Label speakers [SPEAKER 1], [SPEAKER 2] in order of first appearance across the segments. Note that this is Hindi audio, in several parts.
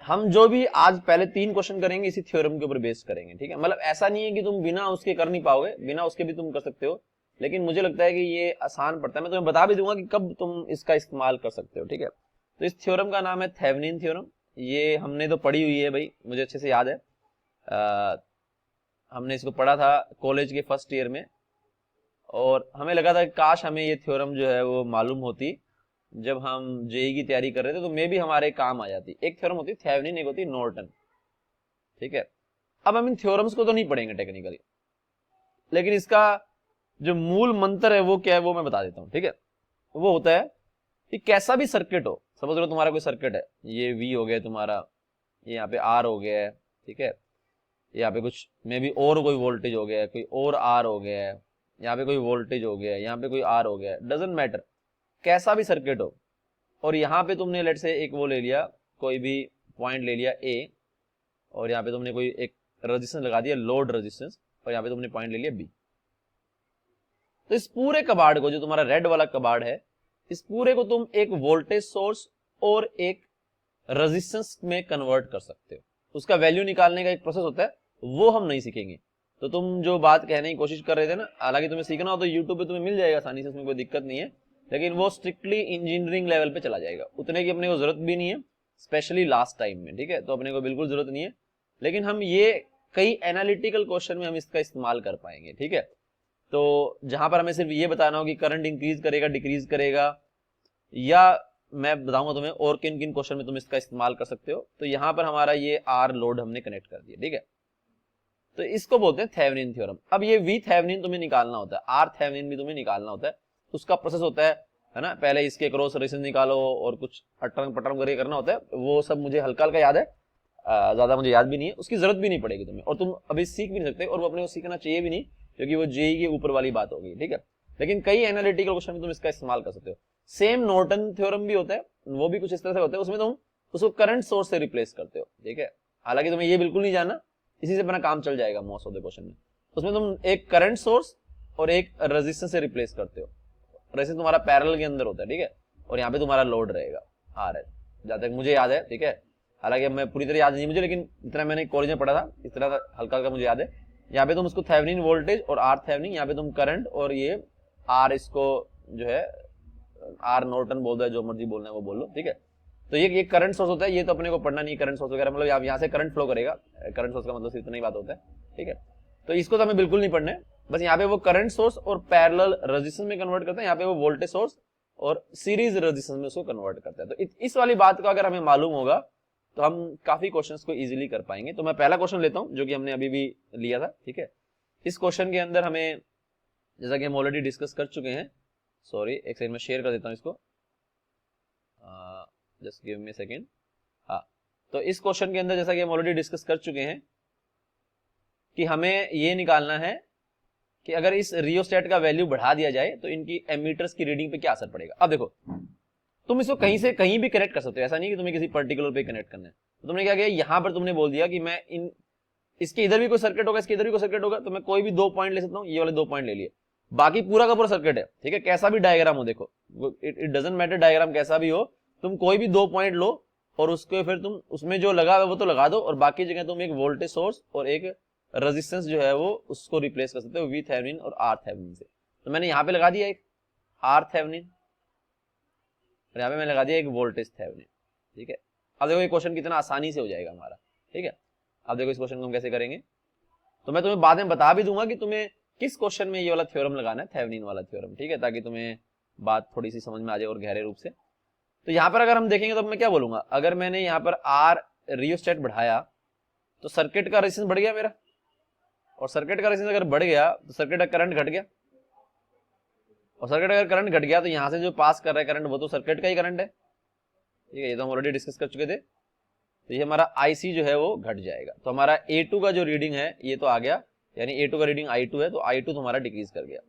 [SPEAKER 1] हम जो भी आज पहले 3 क्वेश्चन करेंगे इसी थ्योरम के ऊपर बेस करेंगे, ठीक है। मतलब ऐसा नहीं है कि तुम बिना उसके कर नहीं पाओगे, बिना उसके भी तुम कर सकते हो, लेकिन मुझे लगता है कि ये आसान पड़ता है। मैं तुम्हें बता भी दूंगा कि कब तुम इसका इस्तेमाल कर सकते हो, ठीक है। तो इस थ्योरम का नाम है थेवेनिन थ्योरम। ये हमने तो पढ़ी हुई है भाई, मुझे अच्छे से याद है। हमने इसको पढ़ा था कॉलेज के फर्स्ट ईयर में, और हमें लगा था कि काश हमें ये थ्योरम जो है वो मालूम होती जब हम जेई की तैयारी कर रहे थे, तो मे भी हमारे काम आ जाती। एक थ्योरम होती थेवेनिन, एक होती नॉर्टन, ठीक है। अब हम इन थ्योरम्स को तो नहीं पढ़ेंगे टेक्निकली, लेकिन इसका जो मूल मंत्र है वो क्या है वो मैं बता देता हूं, ठीक है। वो होता है कि कैसा भी सर्किट हो, समझ लो तुम्हारा कोई सर्किट है, ये वी हो गया तुम्हारा, ये यहाँ पे आर हो गया है, ठीक है। यहाँ पे कुछ मे बी और कोई वोल्टेज हो गया है, कोई और आर हो गया है, यहाँ पे कोई वोल्टेज हो गया है, यहाँ पे कोई आर हो गया है, डजेंट मैटर, कैसा भी सर्किट हो। और यहाँ पे तुमने लेट से एक वो ले लिया, कोई भी पॉइंट ले लिया ए, और यहाँ पे तुमने कोई एक रेजिस्टेंस लगा दिया, लोड रेजिस्टेंस, और यहाँ पे तुमने पॉइंट ले लिया बी। तो इस पूरे कबाड़ को, जो तुम्हारा रेड वाला कबाड़ है, इस पूरे को तुम एक वोल्टेज सोर्स और एक रेजिस्टेंस में कन्वर्ट कर सकते हो। उसका वैल्यू निकालने का एक प्रोसेस होता है, वो हम नहीं सीखेंगे। तो तुम जो बात कहने की कोशिश कर रहे थे ना, हालांकि तुम्हें सीखना हो तो यूट्यूब पे तुम्हें मिल जाएगा आसानी से, उसमें कोई दिक्कत नहीं है, लेकिन वो स्ट्रिक्टली इंजीनियरिंग लेवल पे चला जाएगा, उतने की अपने को जरूरत भी नहीं है, स्पेशली लास्ट टाइम में, ठीक है। तो अपने को बिल्कुल जरूरत नहीं है, लेकिन हम ये कई एनालिटिकल क्वेश्चन में हम इसका इस्तेमाल कर पाएंगे, ठीक है। तो जहां पर हमें सिर्फ ये बताना हो कि करंट इंक्रीज करेगा डिक्रीज करेगा, या मैं बताऊंगा तुम्हें और किन किन क्वेश्चन में तुम इसका इस्तेमाल कर सकते हो। तो यहां पर हमारा ये आर लोड हमने कनेक्ट कर दिया, ठीक है। तो इसको बोलते हैं थेवेनिन थ्योरम। अब ये वी थेवेनिन तुम्हें निकालना होता है, आर थेवेनिन भी तुम्हें निकालना होता है। उसका प्रोसेस होता है ना, पहले इसके क्रॉस रेजिस्टेंस निकालो और कुछ अटरंग पटरंग करके करना होता है, वो सब मुझे हल्का हल्का याद है, ज्यादा मुझे याद भी नहीं है, उसकी जरूरत भी नहीं पड़ेगी तुम्हें, और तुम अभी सीख भी नहीं सकते, और वो अपने को सीखना चाहिए भी नहीं, क्योंकि वो जेई के ऊपर वाली बात होगी, ठीक है। लेकिन कई एनालिटिकल क्वेश्चन में तुम इसका इस्तेमाल कर सकते हो। सेम नॉर्टन थ्योरम भी होता है, वो भी कुछ इस तरह से होता है, उसमें तुम उसको करंट सोर्स से रिप्लेस करते हो, ठीक है। हालांकि तुम्हें ये बिल्कुल नहीं जानना, इसी से अपना काम चल जाएगा मोस्ट ऑफ द क्वेश्चन में। उसमें तुम एक करंट सोर्स और एक रेजिस्टेंस से रिप्लेस करते हो, रेजिस्टेंस तुम्हारा पैरेलल के अंदर होता है, ठीक है, और यहाँ पे तुम्हारा लोड रहेगा आर है, जहां तक मुझे याद है, ठीक है। हालांकि मैं पूरी तरह याद नहीं मुझे, लेकिन इतना मैंने कॉलेज में पढ़ा था, इस तरह हल्का हल्का मुझे याद है। यहाँ पे तुम उसको थेवेनिन वोल्टेज और आर थेवेनिन, यहाँ पे तुम करंट और ये आर, इसको जो है आर नॉर्टन बोल दो, जो मर्जी बोलना है वो बोल लो, ठीक है। तो ये करंट सोर्स होता है, ये तो अपने को पढ़ना नहीं, करंट सोर्स वगैरह, मतलब यहाँ से करंट फ्लो करेगा, करंट सोर्स का मतलब सिर्फ इतना ही बात होता है, ठीक है। तो इसको तो हमें बिल्कुल नहीं पढ़ना है, बस यहाँ पे वो करंट सोर्स और पैरेलल रेजिस्टेंस में कन्वर्ट करते हैं, यहाँ पे वो वोल्टेज सोर्स और सीरीज रेजिस्टेंस में उसको कन्वर्ट करता है। तो इस वाली बात का अगर हमें मालूम होगा तो हम काफी क्वेश्चंस को इजीली कर पाएंगे। तो मैं पहला क्वेश्चन लेता हूं जो कि हमने अभी भी लिया था, ठीक है। इस क्वेश्चन के अंदर हमें, जैसा कि हम ऑलरेडी डिस्कस कर चुके हैं, सॉरी एक सेकंड में शेयर कर देता हूं इसको, जस्ट गिव मी सेकंड। हाँ, तो इस क्वेश्चन के अंदर जैसा कि हम ऑलरेडी डिस्कस कर चुके हैं कि हमें ये निकालना है कि अगर इस रियोस्टेट का वैल्यू बढ़ा दिया जाए तो इनकी एमीटर्स की रीडिंग पे क्या असर पड़ेगा। अब देखो, तुम इसको कहीं से कहीं भी कनेक्ट कर सकते हो, ऐसा नहीं कि तुम्हें किसी पर्टिकुलर पे कनेक्ट करना है। तो तुमने क्या किया, यहां पर तुमने बोल दिया कि मैं इन, इसके इधर भी कोई सर्किट होगा, इसके इधर भी कोई सर्किट होगा, तो मैं कोई भी 2 पॉइंट ले सकता हूं, ये वाले 2 पॉइंट ले लिए, बाकी पूरा का पूरा सर्किट है, ठीक है। कैसा भी डायग्राम हो, देखो इट डजंट मैटर डायग्राम कैसा भी हो, तुम कोई भी 2 पॉइंट लो और उसके फिर तुम उसमें जो लगा वो तो लगा दो, और बाकी जगह तुम एक वोल्टेज सोर्स और एक रेजिस्टेंस जो है वो उसको रिप्लेस कर सकते हो वी थेवेनिन और आर थेवेनिन से। तो मैंने यहाँ पे लगा दिया एक आर थेवेनिन, और यहाँ पे मैंने लगा दिया एक वोल्टेज थेवेनिन, ठीक है। अब देखो ये क्वेश्चन कितना आसानी से हो जाएगा हमारा, ठीक है। अब देखो इस क्वेश्चन को हम कैसे करेंगे, तो मैं तुम्हें बाद में बता भी दूंगा कि तुम्हें किस क्वेश्चन में ये वाला थ्योरम लगाना है, थेवेनिन वाला थ्योरम, ठीक है, ताकि तुम्हें बात थोड़ी सी समझ में आ जाए और गहरे रूप से। तो यहाँ पर अगर हम देखेंगे तो मैं क्या बोलूंगा, अगर मैंने यहाँ पर आर रियोस्टेट बढ़ाया तो सर्किट का रेजिस्टेंस बढ़ गया मेरा, और सर्किट का रेजिस्टेंस अगर बढ़ गया तो सर्किट का करंट घट गया, और सर्किट अगर करंट घट गया तो यहां से जो पास कर रहा है करंट वो तो सर्किट का ही करंट है, ठीक है। ये तो हम ऑलरेडी डिस्कस कर चुके थे। तो ये हमारा आईसी जो है वो घट जाएगा, तो हमारा A2 का जो रीडिंग है ये तो आ गया, यानी A2 का रीडिंग I2 है, तो I2 तुम्हारा डिक्रीज कर गया,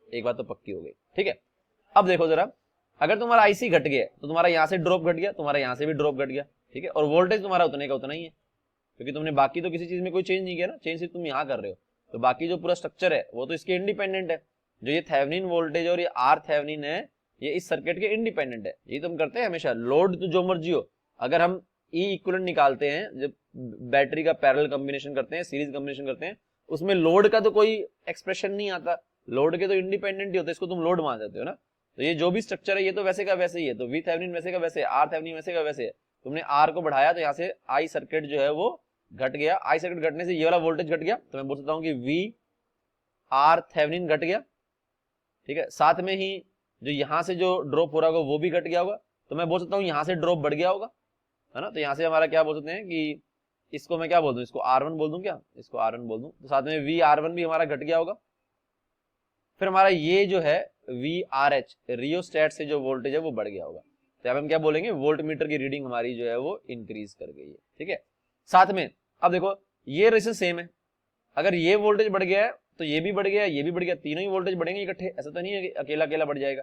[SPEAKER 1] एक बात तो पक्की हो गई, ठीक है। अब देखो जरा, अगर तुम्हारा आईसी घट गया तो तुम्हारा यहाँ से ड्रॉप घट गया, तुम्हारा यहाँ से भी ड्रॉप घट गया, ठीक है, और वोल्टेज तुम्हारा उतने का उतना ही है, क्योंकि तुमने बाकी तो किसी चीज में कोई चेंज नहीं किया ना, चेंज सिर्फ तुम यहाँ कर रहे हो, तो बाकी जो पूरा स्ट्रक्चर है वो तो इसके इंडिपेंडेंट है। जो ये थेवेनिन वोल्टेज और ये आर थेवेनिन है, ये इस सर्किट के इंडिपेंडेंट है, ये तुम करते हैं हमेशा, लोड तो जो मर्जी हो, अगर हम ई इक्विवेलेंट निकालते हैं, जब बैटरी का पैरेलल कॉम्बिनेशन करते हैं, सीरीज कॉम्बिनेशन करते हैं, उसमें लोड का तो कोई एक्सप्रेशन नहीं आता, लोड के तो इंडिपेंडेंट ही होते हैं, इसको तुम लोड मान सकते हो ना। तो ये जो भी स्ट्रक्चर है ये तो वैसे का वैसे ही है, तो वी थेवेनिन वैसे का वैसे, आर थेवेनिन वैसे का वैसे है। तुमने आर को बढ़ाया तो यहाँ से आई सर्किट जो है वो घट गया, आई सर्किट घटने से ये वाला वोल्टेज घट गया, तो मैं बोल सकता हूँ कि वी आर थेवेनिन घट गया, ठीक है। साथ में ही जो यहाँ से जो ड्रॉप हो रहा होगा वो भी घट गया होगा, तो मैं बोल सकता हूँ यहाँ से ड्रॉप बढ़ गया होगा, है ना। तो यहाँ से हमारा क्या बोल सकते हैं कि इसको मैं क्या बोल दूं, इसको R1 बोल दूं, क्या इसको R1 बोल दूं, तो साथ में VR1 भी हमारा घट गया होगा। फिर हमारा ये जो है VRH रियोस्टेट से जो वोल्टेज है वो बढ़ गया होगा, तो यहाँ पे हम क्या बोलेंगे, वोल्ट मीटर की रीडिंग हमारी जो है वो इंक्रीज कर गई है, ठीक है। साथ में अब देखो ये रेजिस्टेंस सेम है, अगर ये वोल्टेज बढ़ गया है तो ये भी बढ़ गया, ये भी बढ़ गया, तीनों ही वोल्टेज बढ़ेंगे इकट्ठे, ऐसा तो नहीं है कि अकेला अकेला बढ़ जाएगा।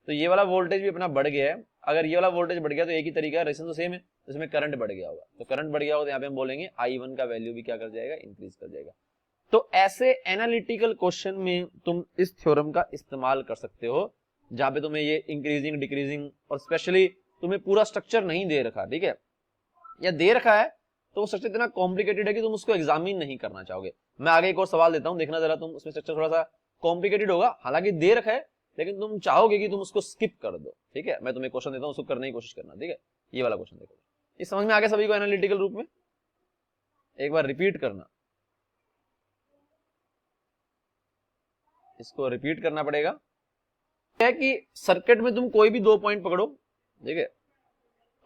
[SPEAKER 1] तो ये वाला वोल्टेज भी अपना बढ़ गया है, अगर ये वाला वोल्टेज बढ़ गया तो एक ही तरीका है, रेजिस्टेंस तो सेम है, तो इसमें करंट बढ़ गया होगा, तो करंट बढ़ गया होगा तो यहाँ पे हम बोलेंगे I1 का वैल्यू भी क्या कर जाएगा, इंक्रीज कर जाएगा। तो ऐसे एनालिटिकल क्वेश्चन में तुम इस थ्योरम का इस्तेमाल कर सकते हो, जहां पे तुम्हें ये इंक्रीजिंग डिक्रीजिंग और स्पेशली तुम्हें पूरा स्ट्रक्चर नहीं दे रखा, ठीक है, या दे रखा है तो वो स्ट्रक्चर इतना कॉम्प्लिकेटेड है कि तुम उसको एग्जामिन नहीं करना चाहोगे। मैं आगे एक और सवाल देता हूं, देखना जरा, तुम उसमें स्ट्रक्चर थोड़ा सा कॉम्प्लिकेटेड होगा, हालांकि दे रखा है, लेकिन तुम चाहोगे कि तुम उसको स्किप कर दो, ठीक है। मैं तुम्हें क्वेश्चन देता हूं, उसको करने की कोशिश करना, ठीक है। ये वाला क्वेश्चन देखो, ये समझ में आ गया सभी को एनालिटिकल रूप में, एक बार रिपीट करना, इसको रिपीट करना पड़ेगा। है कि सर्किट में तुम कोई भी 2 पॉइंट पकड़ो, ठीक है,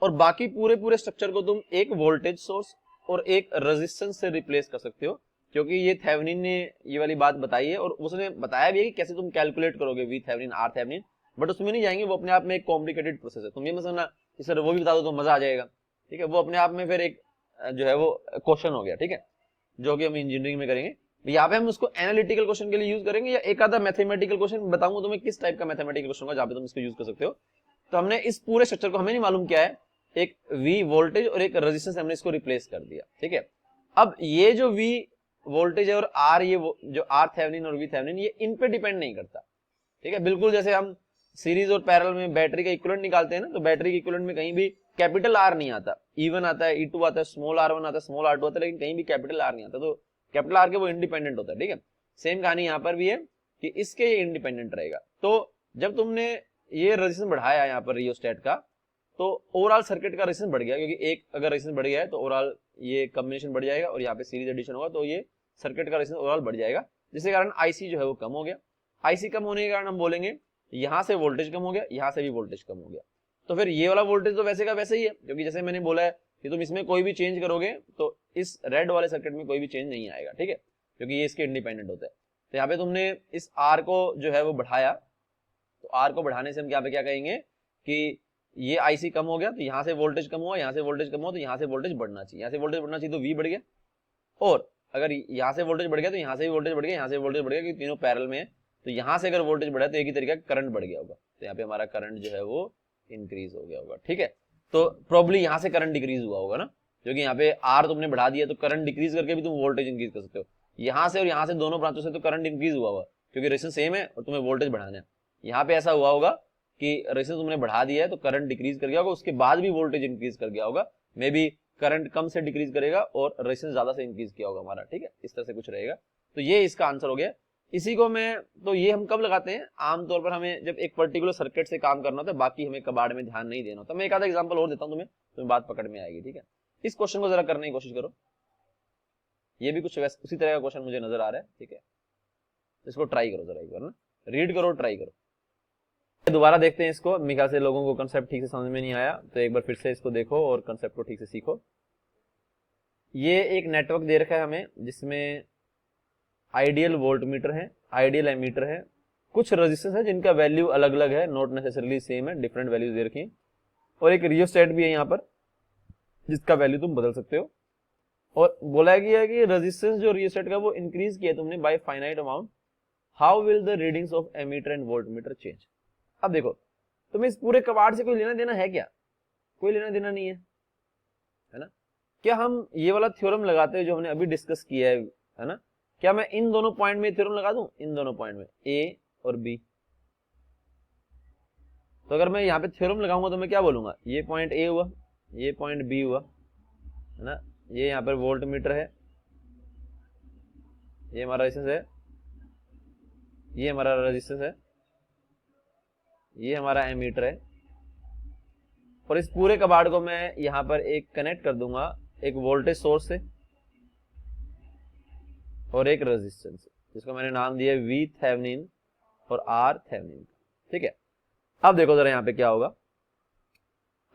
[SPEAKER 1] और बाकी पूरे स्ट्रक्चर को तुम एक वोल्टेज सोर्स और एक रेजिस्टेंस से रिप्लेस कर सकते हो, क्योंकि ये थेवेनिन ने ये वाली बात बताई है, और उसने बताया भी है कि कैसे तुम कैलकुलेट करोगे V Thevenin R Thevenin, but उसमें नहीं जाएंगे, वो अपने आप में एक कॉम्प्लिकेटेड प्रोसेस है। तुम ये मत समझना कि सर वो भी बता दो तो मजा आ जाएगा, ठीक है, वो अपने आप में फिर एक जो है वो क्वेश्चन हो गया, ठीक है, जो कि हम इंजीनियरिंग में करेंगे। यहाँ पे हम उसको एनालिटिकल क्वेश्चन के लिए यूज करेंगे, या एक आधा मैथमेटिकल क्वेश्चन बताऊंगा तुम्हें किस टाइप का मैथमेटिकल क्वेश्चन होगा जहाँ पे तुम इसको यूज कर सकते हो। तो हमने इस पूरे स्ट्रक्चर को, हमें नहीं मालूम क्या है, एक V वोल्टेज और एक रेजिस्टेंस, हमने इसको रिप्लेस कर दिया, ठीक है। अब ये जो V वोल्टेज है और R, ये जो R थेवेनिन और V थेवेनिन, ये इन पे डिपेंड नहीं करता, ठीक है। बिल्कुल जैसे हम सीरीज और पैरेलल में बैटरी का इक्विवेलेंट निकालते हैं ना, तो बैटरी के इक्विवेलेंट में कहीं भी कैपिटल R नहीं आता, E1 आता है, E2 आता है, स्मॉल R1 आता है, स्मॉल R2 आता है, लेकिन कहीं भी कैपिटल R नहीं आता, तो कैपिटल R के वो इंडिपेंडेंट होता है, ठीक है। सेम कहानी यहाँ पर भी है कि इसके ये इंडिपेंडेंट रहेगा। तो जब तुमने ये रेजिस्टेंस बढ़ाया यहाँ पर रियोस्टेट का, तो ओवरऑल सर्किट का रेजिस्टेंस बढ़ गया, क्योंकि एक अगर रेजिस्टेंस बढ़ गया है तो ओवरऑल ये कॉम्बिनेशन बढ़ जाएगा, और यहाँ पे सीरीज एडिशन होगा तो ये सर्किट का रेजिस्टेंस ओवरऑल बढ़ जाएगा, जिसके कारण आईसी जो है वो कम हो गया। आईसी कम होने के कारण हम बोलेंगे यहाँ से वोल्टेज कम हो गया, यहाँ से भी वोल्टेज कम हो गया। तो फिर ये वाला वोल्टेज तो वैसे का वैसे ही है, क्योंकि जैसे मैंने बोला है कि तुम इसमें कोई भी चेंज करोगे तो इस रेड वाले सर्किट में कोई भी चेंज नहीं आएगा, ठीक है, क्योंकि ये इसके इंडिपेंडेंट होता है। तो यहाँ पे तुमने इस आर को जो है वो बढ़ाया, तो आर को बढ़ाने से हम यहाँ पे क्या कहेंगे कि ये आईसी कम हो गया, तो यहाँ से वोल्टेज कम हुआ, यहाँ से वोल्टेज कम हुआ, तो यहाँ से वोल्टेज बढ़ना चाहिए, यहाँ से वोल्टेज बढ़ना चाहिए, तो वी बढ़ गया। और अगर यहाँ से वोल्टेज बढ़ गया तो यहाँ से भी वोल्टेज बढ़ गया, यहाँ से वोल्टेज बढ़ गया, क्योंकि तीनों पैरेलल में है, तो यहाँ से अगर वोल्टेज बढ़ा तो एक ही तरीका करंट बढ़ गया होगा, तो यहाँ पे हमारा करंट जो है वो इंक्रीज हो गया होगा, ठीक है। तो प्रॉब्ली यहाँ से करंट डिक्रीज हुआ होगा ना, क्योंकि यहाँ पे आर तुमने बढ़ा दिया, तो करंट डिक्रीज करके भी तुम वोल्टेज इंक्रीज कर सकते हो। यहाँ से और यहाँ से दोनों ब्रांचों से तो करंट इंक्रीज हुआ होगा, क्योंकि रेजिस्टेंस सेम है और तुम्हें वोल्टेज बढ़ाना है। यहाँ पे ऐसा हुआ होगा कि रेजिस्टेंस तुमने बढ़ा दिया है तो करंट डिक्रीज कर गया होगा, उसके बाद भी वोल्टेज इंक्रीज कर गया होगा, मे बी करंट कम से डिक्रीज करेगा और रेजिस्टेंस ज्यादा से इंक्रीज किया होगा हमारा, ठीक है, इस तरह से कुछ रहेगा। तो ये इसका आंसर हो गया। इसी को मैं, तो ये हम कब लगाते हैं, आमतौर पर हमें जब एक पर्टिकुलर सर्किट से काम करना होता है, बाकी हमें कबाड़ में ध्यान नहीं देना होता। मैं एक आधा एग्जांपल और देता हूं तुम्हें बात पकड़ में आएगी, ठीक है। इस क्वेश्चन को जरा करने की कोशिश करो, ये भी कुछ उसी तरह का क्वेश्चन मुझे नजर आ रहा है, ठीक है। इसको ट्राई करो जरा एक बार ना, रीड करो, ट्राई करो, दोबारा देखते हैं इसको। मेरे ख्याल से लोगों को कंसेप्ट ठीक से समझ में नहीं आया, तो एक बार फिर से इसको देखो और कंसेप्ट को ठीक से सीखो। ये एक नेटवर्क दे रखा है हमें, जिसमें आइडियल वोल्टमीटर है, आइडियल एमीटर है, कुछ रेजिस्टेंस है जिनका वैल्यू अलग अलग है, नॉट नेसेसरली सेम है, डिफरेंट वैल्यूज दे रखी है, और एक रियोस्टेट भी है यहाँ पर जिसका वैल्यू तुम बदल सकते हो। और बोला गया है कि रेजिस्टेंस जो रियोस्टेट का वो इंक्रीज किया तुमने by finite amount, how will the readings of ammeter and voltmeter change. अब देखो, तुम्हें इस पूरे कबाड़ से कोई लेना देना है क्या, कोई लेना देना नहीं है ना। क्या हम ये वाला थ्योरम लगाते हैं जो हमने अभी डिस्कस किया है ना, क्या मैं इन दोनों पॉइंट में थ्योरम लगा दूं, इन दोनों पॉइंट में ए और बी। तो अगर मैं यहाँ पे थ्योरम लगाऊंगा तो मैं क्या बोलूंगा, ये पॉइंट ए हुआ, ये पॉइंट बी हुआ, है ना। ये यहाँ पर वोल्ट मीटर है, ये हमारा रेजिस्टेंस है, ये हमारा रेजिस्टेंस है, ये हमारा एमीटर है। और इस पूरे कबाड़ को मैं यहाँ पर एक कनेक्ट कर दूंगा एक वोल्टेज सोर्स से और एक रेजिस्टेंस से, जिसको मैंने नाम दिया वी थेवेनिन और आर थेवेनिन। ठीक है, अब देखो जरा यहाँ पे क्या होगा।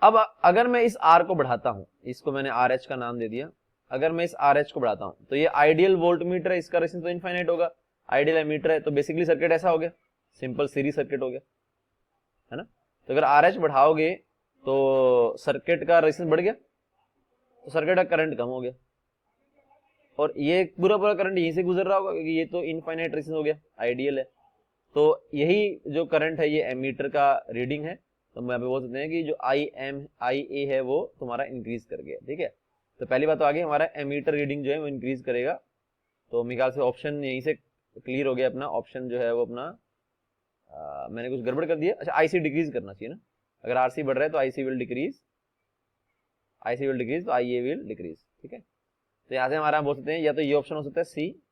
[SPEAKER 1] अब अगर मैं इस आर को बढ़ाता हूं, इसको मैंने आर एच का नाम दे दिया, अगर मैं इस आर एच को बढ़ाता हूं तो ये आइडियल वोल्ट मीटर है, इसका रेजिस्टेंस तो इनफाइनाइट होगा, आइडियल एमीटर है, तो बेसिकली सर्किट ऐसा हो गया, सिंपल सीरीज सर्किट हो गया, है ना। तो अगर आर एच बढ़ाओगे तो सर्किट का रेजिस्टेंस बढ़ गया, तो सर्किट का करंट कम हो गया, और ये पूरा पूरा करंट यहीं से गुजर रहा होगा क्योंकि ये तो इनफाइनाइट रेजिस्टेंस हो गया, आइडियल है। तो यही जो करंट है ये एमीटर का रीडिंग है, तो हम यहाँ पे बोल सकते हैं कि जो आई ए है वो तुम्हारा इंक्रीज कर गया। ठीक है, तो पहली बात तो आगे हमारा एमीटर रीडिंग जो है वो इंक्रीज करेगा। तो मेरे ख्याल से ऑप्शन यहीं से क्लियर हो गया अपना, ऑप्शन जो है वो अपना मैंने कुछ गड़बड़ कर दिया। अच्छा, आईसी डिक्रीज करना चाहिए ना, अगर आरसी बढ़ रहा है तो आईसी विल डिक्रीज, तो आई ए विल डिक्रीज। ठीक है, तो यहाँ से हमारा बोल सकते हैं या तो ये ऑप्शन हो सकता है सी,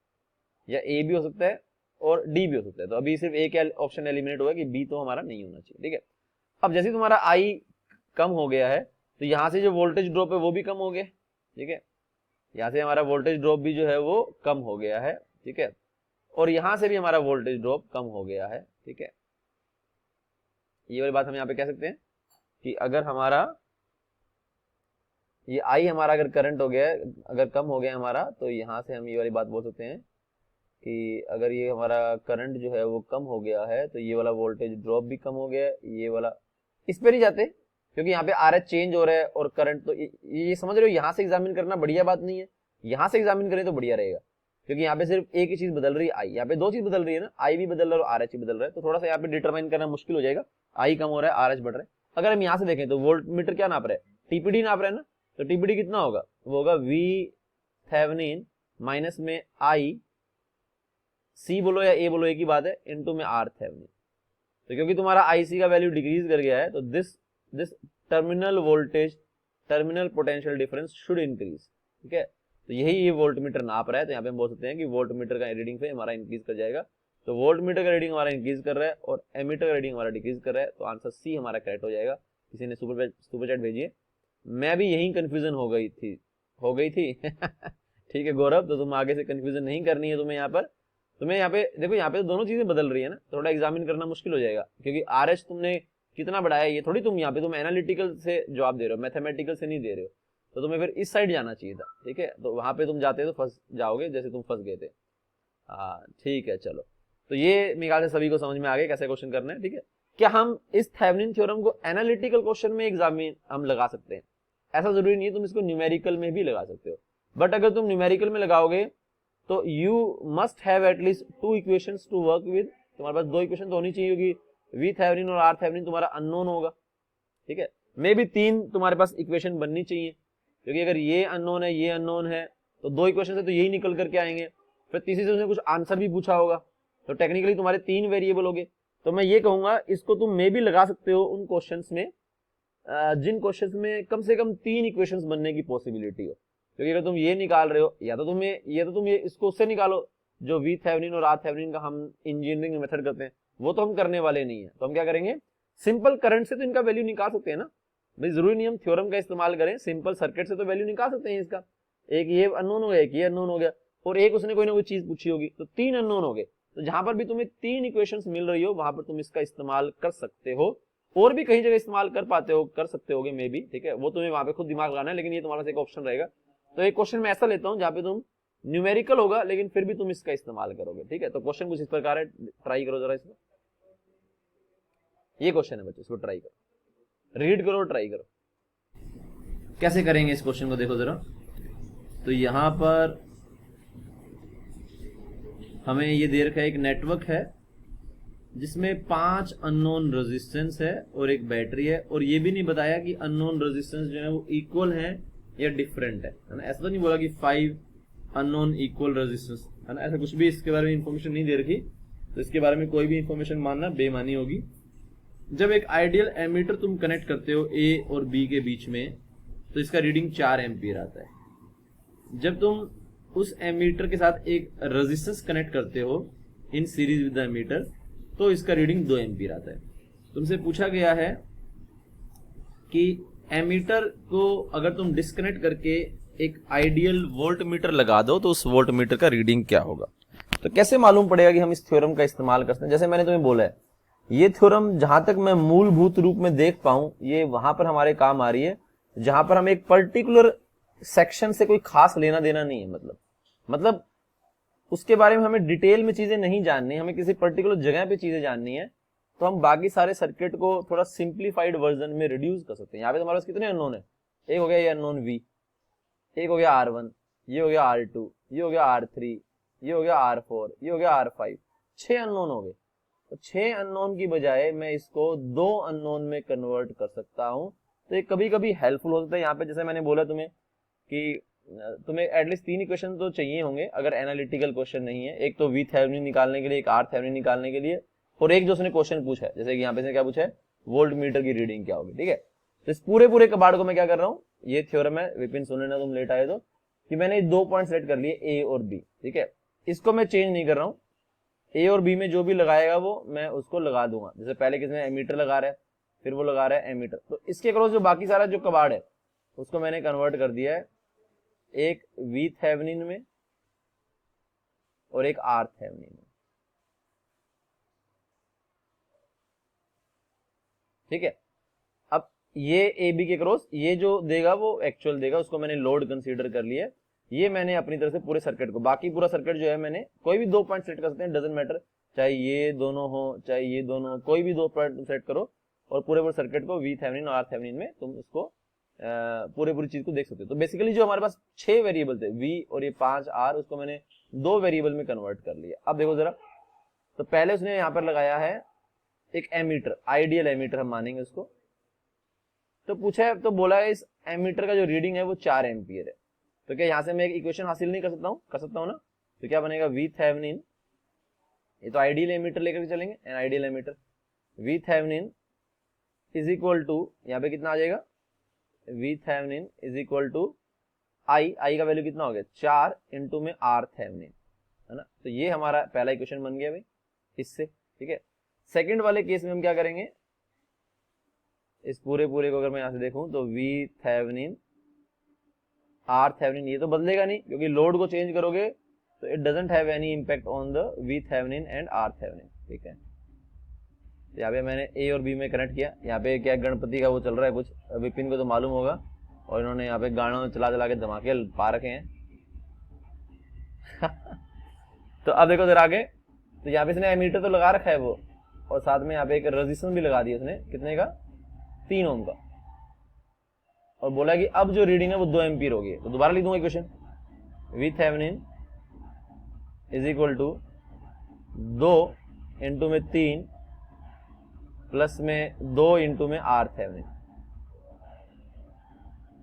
[SPEAKER 1] या ए भी हो सकता है और डी भी हो सकता है। तो अभी सिर्फ एक ऑप्शन एलिमिनेट होगा कि बी तो हमारा नहीं होना चाहिए। ठीक है, अब जैसे तुम्हारा आई कम हो गया है तो यहाँ से जो वोल्टेज ड्रॉप है वो भी कम हो गया। ठीक है, यहाँ से हमारा वोल्टेज ड्रॉप भी जो है वो कम हो गया है। ठीक है, और यहाँ से भी हमारा वोल्टेज ड्रॉप कम हो गया है। ठीक है, ये वाली बात हम यहाँ पे कह सकते हैं कि अगर हमारा ये आई हमारा अगर करंट हो गया है, अगर कम हो गया हमारा, तो यहाँ से हम ये वाली बात बोल सकते हैं कि अगर ये हमारा करंट जो है वो कम हो गया है तो ये वाला वोल्टेज ड्रॉप भी कम हो गया है। ये वाला इस पे नहीं जाते क्योंकि यहाँ पे आरएच चेंज हो रहा है और करंट, तो ये समझ रहे हो, यहाँ से एग्जामिन करना बढ़िया बात नहीं है, यहाँ से एग्जामिन करें तो बढ़िया रहेगा क्योंकि यहाँ पे सिर्फ एक ही चीज बदल रही है, आई। यहाँ पे दो चीज बदल रही है ना, आई भी बदल रहा है और आरएच भी बदल रहा है, तो थोड़ा सा यहाँ पे डिटरमाइन करना मुश्किल हो जाएगा, आई कम हो रहा है आरएच बढ़ रहा है। अगर हम यहाँ से देखें तो वोल्ट मीटर क्या नाप रहा है, टीपीडी नाप रहा है ना, तो टीपीडी कितना होगा, वो होगा वी थेवेनिन माइनस में आई, सी बोलो या ए बोलो एक ही बात है, इनटू में आर थेवेनिन। तो क्योंकि तुम्हारा आईसी का वैल्यू डिक्रीज कर गया है तो this terminal voltage, terminal potential difference should increase. ठीक है, तो यही ये वोल्ट मीटर नाप रहा है, तो यहाँ पे हम बोल सकते हैं कि वोल्ट मीटर का रीडिंग पे हमारा इंक्रीज कर जाएगा। तो वोल्ट मीटर का रीडिंग हमारा इंक्रीज कर रहा है और एमीटर का रीडिंग हमारा डिक्रीज कर रहा है, तो आंसर सी हमारा करेक्ट हो जाएगा। किसी ने सुपर चैट भेजी है, मैं भी यही कंफ्यूजन हो गई थी ठीक है गौरव, तो तुम आगे से कंफ्यूजन नहीं करनी है तुम्हें यहाँ पे देखो, यहाँ पे तो दोनों चीजें बदल रही है ना, थोड़ा एग्जामिन करना मुश्किल हो जाएगा क्योंकि आरएच तुमने कितना बढ़ाया, ये थोड़ी तुम यहाँ पे तुम एनालिटिकल से जवाब दे रहे हो, मैथमेटिकल से नहीं दे रहे हो, तो तुम्हें फिर इस साइड जाना चाहिए था। ठीक है, तो वहां पे तुम जाते तो फंस जाओगे जैसे तुम फंस गए थे। हाँ ठीक है, चलो, तो ये मेरे ख्याल से सभी को समझ में आ गया कैसे क्वेश्चन करना है। ठीक है, क्या हम इस थेवेनिन थ्योरम को एनालिटिकल क्वेश्चन में एग्जाम में हम लगा सकते हैं, ऐसा जरूरी नहीं है, तुम इसको न्यूमेरिकल में भी लगा सकते हो, बट अगर तुम न्यूमेरिकल में लगाओगे तो you must have at least 2 equations to work with. तुम्हारे पास 2 इक्वेशन तो होनी चाहिए क्योंकि वी थेवेनिन और आर थेवेनिन तुम्हारा अननोन होगा। ठीक है, मे बी 3 तुम्हारे पास इक्वेशन बननी चाहिए क्योंकि अगर ये अननोन है, ये अननोन है, तो 2 इक्वेशन से तो यही निकल करके आएंगे, फिर तीसरी से उसने कुछ आंसर भी पूछा होगा, तो टेक्निकली तुम्हारे 3 वेरिएबल हो गए। तो मैं ये कहूंगा इसको तुम मे भी लगा सकते हो उन क्वेश्चंस में जिन क्वेश्चंस में कम से कम 3 इक्वेशंस बनने की पॉसिबिलिटी हो, क्योंकि अगर तुम ये निकाल रहे हो या तो तुम ये इसको उससे निकालो जो वी थेवेनिन और आर थेवेनिन का हम इंजीनियरिंग मेथड करते हैं, वो तो हम करने वाले नहीं है, तो हम क्या करेंगे, सिंपल करंट से तो इनका वैल्यू निकाल सकते हैं ना भाई, जरूरी नहीं हम थ्योरम का इस्तेमाल करें, सिंपल सर्किट से तो वैल्यू निकाल सकते हैं इसका। एक ये अननोन हो गया, एक ये अननोन हो गया, और एक उसने कोई ना कोई चीज पूछी होगी, तो 3 अननोन हो गए। तो जहां पर भी तुम्हें 3 इक्वेशंस मिल रही हो वहां पर तुम इसका इस्तेमाल कर सकते हो, और भी कहीं जगह इस्तेमाल कर सकते होगे मे बी। ठीक है, वो तुम्हें वहां पे खुद दिमाग लगाना है, लेकिन ये तुम्हारा एक ऑप्शन रहेगा। तो एक क्वेश्चन मैं ऐसा लेता हूं जहां पे तुम न्यूमेरिकल होगा लेकिन फिर भी तुम इसका इस्तेमाल करोगे। ठीक है, तो क्वेश्चन कुछ इस प्रकार है, ट्राई करो जरा इसको। ये क्वेश्चन है बच्चों, इसको ट्राई करो, रीड करो, ट्राई करो। कैसे करेंगे इस क्वेश्चन को, देखो जरा। तो यहां पर हमें ये दे रखा है, एक नेटवर्क है जिसमें 5 अननोन रेजिस्टेंस है और एक बैटरी है, और ये भी नहीं बताया कि अननोन रेजिस्टेंस जो है वो इक्वल है या डिफरेंट है ना। ऐसा तो नहीं बोला कि 5 अननोन इक्वल रेजिस्टेंस, है ना, ऐसा कुछ भी इसके बारे में इंफॉर्मेशन नहीं दे रखी, तो इसके बारे में कोई भी इंफॉर्मेशन मानना बेमानी होगी। जब एक आइडियल एमीटर तुम कनेक्ट करते हो ए और बी के बीच में, तो इसका रीडिंग 4 एम्पियर आता है। जब तुम उस एमीटर के साथ एक रेजिस्टेंस कनेक्ट करते हो in series with the ammeter, तो इसका रीडिंग 2 एम्पीयर आता है। तुमसे पूछा गया है कि एमीटर को अगर तुम डिस्कनेक्ट करके एक आइडियल वोल्ट मीटर लगा दो तो उस वोल्ट मीटर का रीडिंग क्या होगा। तो कैसे मालूम पड़ेगा कि हम इस थ्योरम का इस्तेमाल करते हैं। जैसे मैंने तुम्हें बोला है, ये थ्योरम जहां तक मैं मूलभूत रूप में देख पाऊं, ये वहां पर हमारे काम आ रही है जहां पर हम एक पर्टिकुलर सेक्शन से कोई खास लेना देना नहीं है। मतलब उसके बारे में हमें डिटेल में चीजें नहीं जाननी, हमें किसी पर्टिकुलर जगह पे चीजें जाननी है, तो हम बाकी सारे सर्किट को थोड़ा सिंप्लीफाइड वर्जन में रिड्यूस कर सकते हैं। यहाँ पे हमारे पास कितने अननोन है, एक हो गया ये अननोन V, एक हो गया R1, ये हो गया R2, ये हो गया R3, ये हो गया R4, ये हो गया R5, 6 अननोन हो गए। तो 6 अननोन की बजाय मैं इसको 2 अननोन में कन्वर्ट कर सकता हूं। तो ये कभी कभी हेल्पफुल हो सकता है। यहाँ पे जैसे मैंने बोला तुम्हें कि तुम्हें एटलीस्ट 3 इक्वेशन तो चाहिए होंगे अगर एनालिटिकल क्वेश्चन नहीं है। एक तो VThevenin निकालने के लिए, एक RThevenin निकालने के लिए, और एक जो उसने क्वेश्चन पूछा है, जैसे कि यहाँ पे क्या पूछा है, वोल्ट मीटर की रीडिंग क्या होगी। ठीक है, तो इस पूरे कबाड़ को मैं क्या कर रहा हूँ, ये थ्योरम है, विपिन सुन लेना तुम लेट आए तो, कि मैंने 2 पॉइंट सेलेक्ट कर लिए A और B। ठीक है, इसको मैं चेंज नहीं कर रहा हूँ, A और B में जो भी लगाएगा वो मैं उसको लगा दूंगा। जैसे पहले किसने एमीटर लगा रहा है, फिर वो लगा रहा है एमीटर, तो इसके अक्रॉस जो बाकी सारा जो कबाड़ है उसको मैंने कन्वर्ट कर दिया है एक VThevenin में और एक RThevenin में। ठीक है, अब ये AB के क्रॉस ये जो देगा वो एक्चुअल देगा, उसको मैंने लोड कंसीडर कर लिया। ये मैंने अपनी तरफ से पूरे सर्किट को, बाकी पूरा सर्किट जो है मैंने कोई भी 2 पॉइंट सेट कर सकते हैं, डजंट मैटर, चाहे ये दोनों हो चाहे ये दोनों हो, कोई भी 2 पॉइंट सेट करो और पूरे सर्किट को VThevenin और RThevenin में तुम उसको पूरी चीज को देख सकते हो। तो बेसिकली जो हमारे पास 6 वेरिएबल थे V और ये 5 R, उसको मैंने 2 वेरिएबल में कन्वर्ट कर लिया। अब देखो जरा, तो पहले उसने यहाँ पर लगाया है एक एमीटर, आइडियल एमीटर हम मानेंगे उसको। तो पूछा है, तो बोला है इस एमीटर का जो रीडिंग है वो 4 एम्पियर है। तो क्या यहाँ से मैं एक इक्वेशन हासिल नहीं कर सकता हूँ? कर सकता हूँ ना। तो क्या बनेगा, VThevenin, ये तो आइडियल एमीटर लेकर चलेंगे, an ideal ammeter, VThevenin is equal to, यहाँ पे कितना आ जाएगा, VThevenin is equal to I का वैल्यू कितना हो गया 4 इंटू में RThevenin, है ना। तो ये हमारा पहला इक्वेशन बन गया भाई इससे। ठीक है, सेकंड वाले केस में हम क्या करेंगे, इस पूरे को अगर मैं यहां से देखूं तो VThevenin RThevenin ये तो बदलेगा नहीं, क्योंकि लोड को चेंज करोगे तो it doesn't have any impact on the VThevenin and RThevenin। ठीक है, यहाँ पे मैंने A और B में कनेक्ट किया। यहाँ पे क्या गणपति का वो चल रहा है कुछ, विपिन को तो मालूम होगा, और इन्होंने यहाँ पे गानों चला के धमाके पा रखे हैं। तो अब देखो जरा आगे, तो यहाँ पे इसने एमीटर तो लगा रखा है वो, और साथ में यहाँ पे एक रेजिस्टेंस भी लगा दिया उसने, कितने का, 3 ओम का, और बोला कि अब जो रीडिंग है वो 2 एम्पीयर होगी। तो दोबारा लिख दूंगा equation, VThevenin is equal to 2 into में 3 प्लस में 2 इंटू में RThevenin।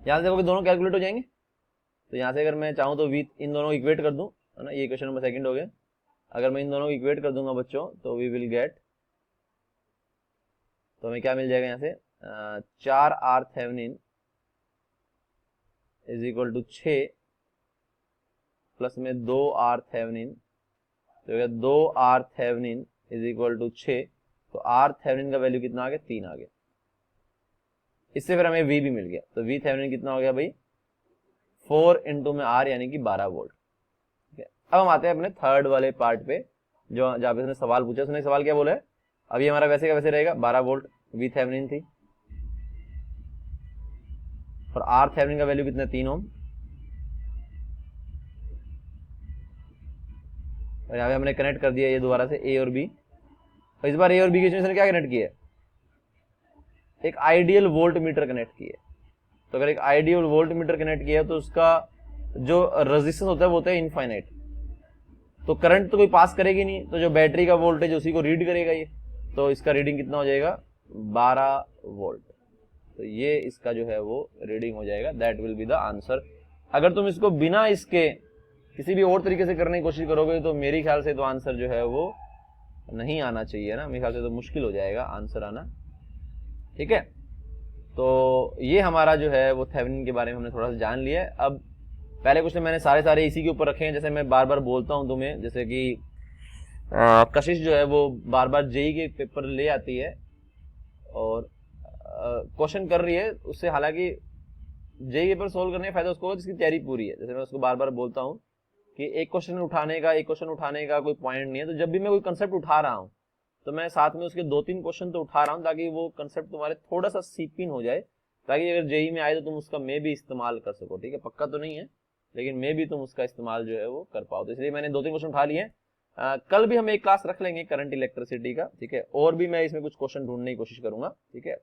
[SPEAKER 1] यहां से देखो कि दोनों कैलकुलेट हो जाएंगे। तो यहां से अगर मैं चाहूं तो इन दोनों को इक्वेट कर दूं, है ना, ये क्वेश्चन नंबर सेकंड हो गया। अगर मैं इन दोनों को इक्वेट कर दूंगा बच्चों, तो वी विल गेट, तो हमें क्या मिल जाएगा यहाँ से, 4 RThevenin is equal to 6 plus में 2 RThevenin, तो 2 RThevenin इज इक्वल टू 6, तो RThevenin का वैल्यू कितना आ गया, 3 आ गया। इससे फिर हमें V भी मिल गया। तो VThevenin कितना हो गया भाई, 4 इंटू में R यानी कि 12 वोल्ट। ठीक है, अब हम आते हैं अपने थर्ड वाले पार्ट पे, जो जहाँ पे उसने सवाल पूछा। उसने सवाल क्या बोला है, अब ये हमारा वैसे का वैसे रहेगा, 12 वोल्ट VThevenin थी, और RThevenin का वैल्यू कितना, 3 ओम, और यहाँ पे हमने कनेक्ट कर दिया ये दोबारा से A और B। और इस बार A और B के बीच क्या कनेक्ट किया है, एक आइडियल वोल्ट मीटर कनेक्ट किया है। तो अगर एक आइडियल वोल्ट मीटर कनेक्ट किया तो उसका जो रेजिस्टेंस होता है वो होता है इनफाइनाइट, तो करंट तो कोई पास करेगी नहीं, तो जो बैटरी का वोल्टेज उसी को रीड करेगा ये। तो इसका रीडिंग कितना हो जाएगा, 12 वोल्ट। तो ये इसका जो है वो रीडिंग हो जाएगा, that will be the answer. अगर तुम इसको बिना इसके किसी भी और तरीके से करने की कोशिश करोगे तो मेरे ख्याल से तो आंसर जो है वो नहीं आना चाहिए ना, मेरे ख्याल से तो मुश्किल हो जाएगा आंसर आना। ठीक है, तो ये हमारा जो है वो थेवेनिन के बारे में हमने थोड़ा सा जान लिया है। अब पहले क्वेश्चन मैंने सारे इसी के ऊपर रखे हैं, जैसे मैं बार बार बोलता हूँ तुम्हें, जैसे कि कशिश जो है वो बार बार जेई के पेपर ले आती है और क्वेश्चन कर रही है उससे, हालांकि जेई पेपर सोल्व करने का फायदा उसको होगा जिसकी तैयारी पूरी है। जैसे मैं उसको बार बार बोलता हूँ कि एक क्वेश्चन उठाने का कोई पॉइंट नहीं है, तो जब भी मैं कोई कंसेप्ट उठा रहा हूँ तो मैं साथ में उसके 2-3 क्वेश्चन तो उठा रहा हूँ, ताकि वो कंसेप्ट तुम्हारे थोड़ा सा सीप इन हो जाए, ताकि अगर जेई में आए तो तुम उसका मे भी इस्तेमाल कर सको। ठीक है, पक्का तो नहीं है, लेकिन मे भी तुम उसका इस्तेमाल जो है वो कर पाओ। तो इसलिए मैंने 2-3 क्वेश्चन उठा लिए हैं। कल भी हम एक क्लास रख लेंगे करंट इलेक्ट्रिसिटी का, ठीक है, और भी मैं इसमें कुछ क्वेश्चन ढूंढने की कोशिश करूंगा। ठीक है,